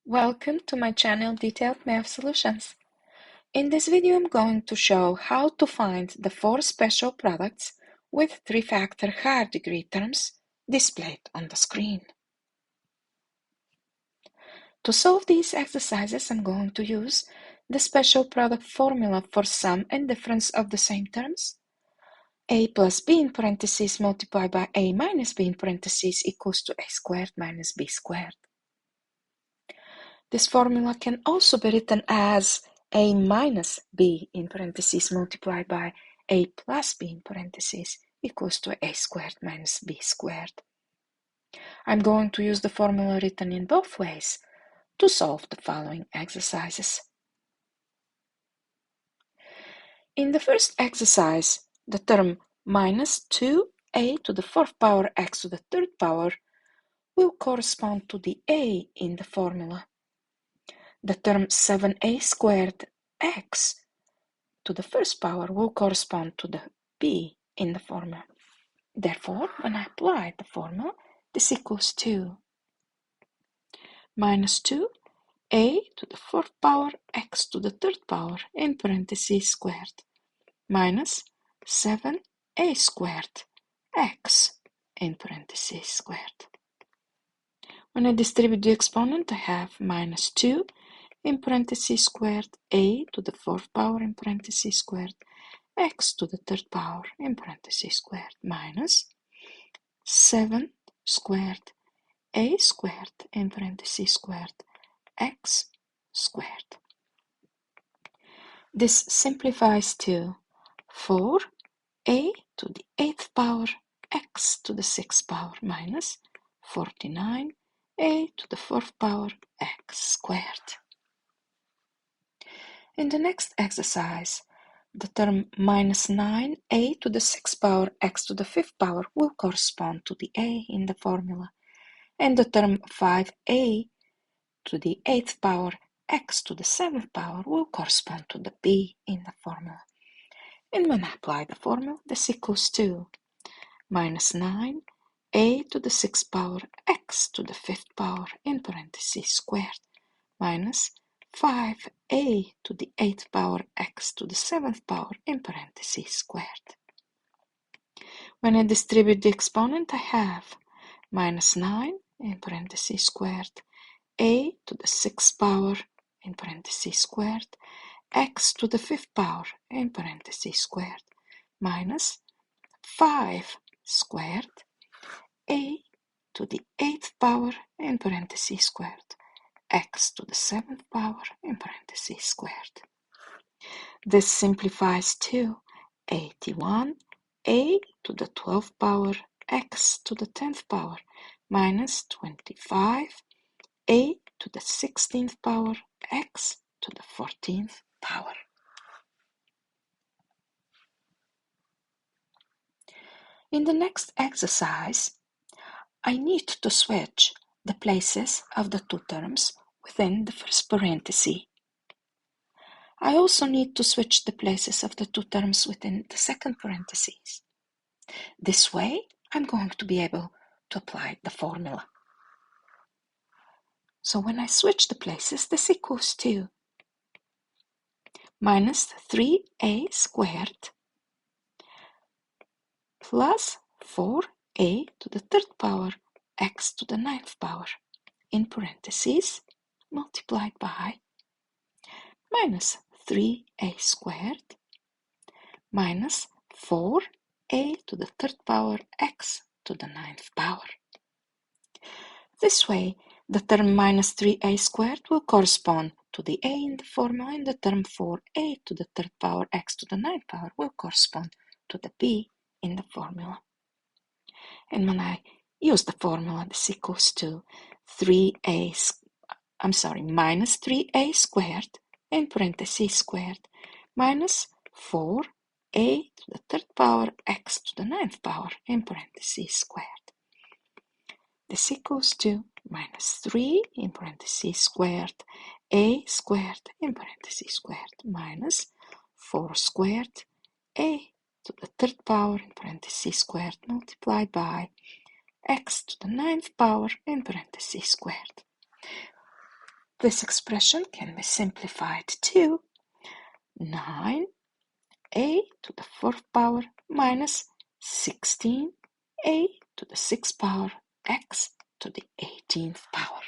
Welcome to my channel Detailed Math Solutions. In this video I'm going to show how to find the 4 special products with 3-factor higher degree terms displayed on the screen. To solve these exercises I'm going to use the special product formula for sum and difference of the same terms. A plus b in parentheses multiplied by a minus b in parentheses equals to a squared minus b squared. This formula can also be written as a minus b in parentheses multiplied by a plus b in parentheses equals to a squared minus b squared. I'm going to use the formula written in both ways to solve the following exercises. In the first exercise, the term minus 2a to the 4th power x to the 3rd power will correspond to the a in the formula. The term 7a squared x to the 1st power will correspond to the b in the formula. Therefore, when I apply the formula, this equals to minus 2a to the 4th power x to the 3rd power in parentheses squared minus 7a squared x in parentheses squared. When I distribute the exponent, I have minus 2 in parentheses squared a to the 4th power in parentheses squared x to the 3rd power in parentheses squared minus 7 squared a squared in parentheses squared x squared. This simplifies to 4a to the 8th power x to the 6th power minus 49a to the 4th power x squared. In the next exercise, the term minus 9a to the 6th power x to the 5th power will correspond to the a in the formula, and the term 5a to the 8th power x to the 7th power will correspond to the b in the formula. And when I apply the formula, this equals to minus 9a to the 6th power x to the 5th power in parentheses squared minus 5a to the 8th power x to the 7th power in parentheses squared. When I distribute the exponent, I have minus 9 in parentheses squared a to the 6th power in parentheses squared x to the 5th power in parentheses squared minus 5 squared a to the 8th power in parentheses squared x to the 7th power in parentheses squared. This simplifies to 81 a to the 12th power x to the 10th power minus 25 a to the 16th power x to the 14th power. In the next exercise, I need to switch the places of the two terms within the first parenthesis. I also need to switch the places of the two terms within the second parenthesis. This way, I'm going to be able to apply the formula. So when I switch the places, this equals to minus 3a squared plus 4a to the 3rd power x to the 9th power in parentheses multiplied by minus 3a squared minus 4a to the 3rd power x to the 9th power. This way, the term minus 3a squared will correspond to the a in the formula, and the term 4a to the 3rd power x to the 9th power will correspond to the b in the formula. And when I use the formula, this equals to minus 3a squared in parentheses squared minus 4a to the 3rd power x to the 9th power in parentheses squared. This equals to minus 3 in parentheses squared a squared in parentheses squared minus 4 squared a to the 3rd power in parentheses squared multiplied by x to the 9th power in parentheses squared. This expression can be simplified to 9a to the 4th power minus 16a to the 6th power x to the 18th power.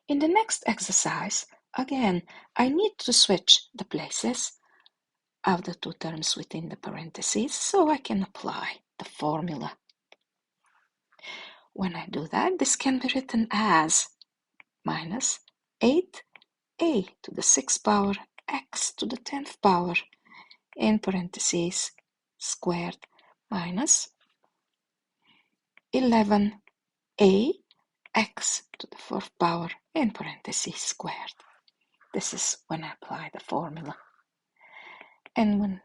In the next exercise, again, I need to switch the places of the two terms within the parentheses so I can apply the formula. When I do that, this can be written as minus 8a to the 6th power x to the 10th power in parentheses squared minus 11a x to the 4th power in parentheses squared. This is when I apply the formula. And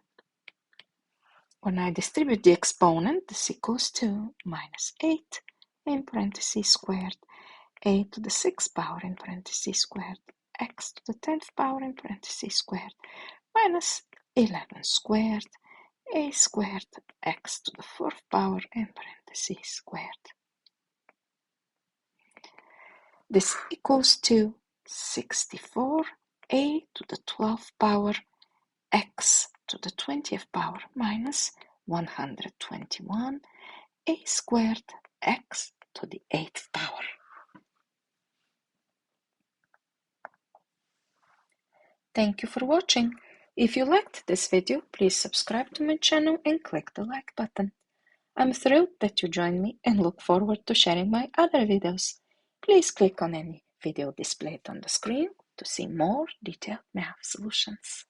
when I distribute the exponent, this equals to minus 8 in parentheses squared, a to the 6th power in parentheses squared, x to the 10th power in parentheses squared, minus 11 squared, a squared, x to the 4th power in parentheses squared. This equals to 64a to the 12th power x to the 20th power minus 121 a squared x to the 8th power. Thank you for watching. If you liked this video, please subscribe to my channel and click the like button. I'm thrilled that you joined me and look forward to sharing my other videos. Please click on any video displayed on the screen to see more detailed math solutions.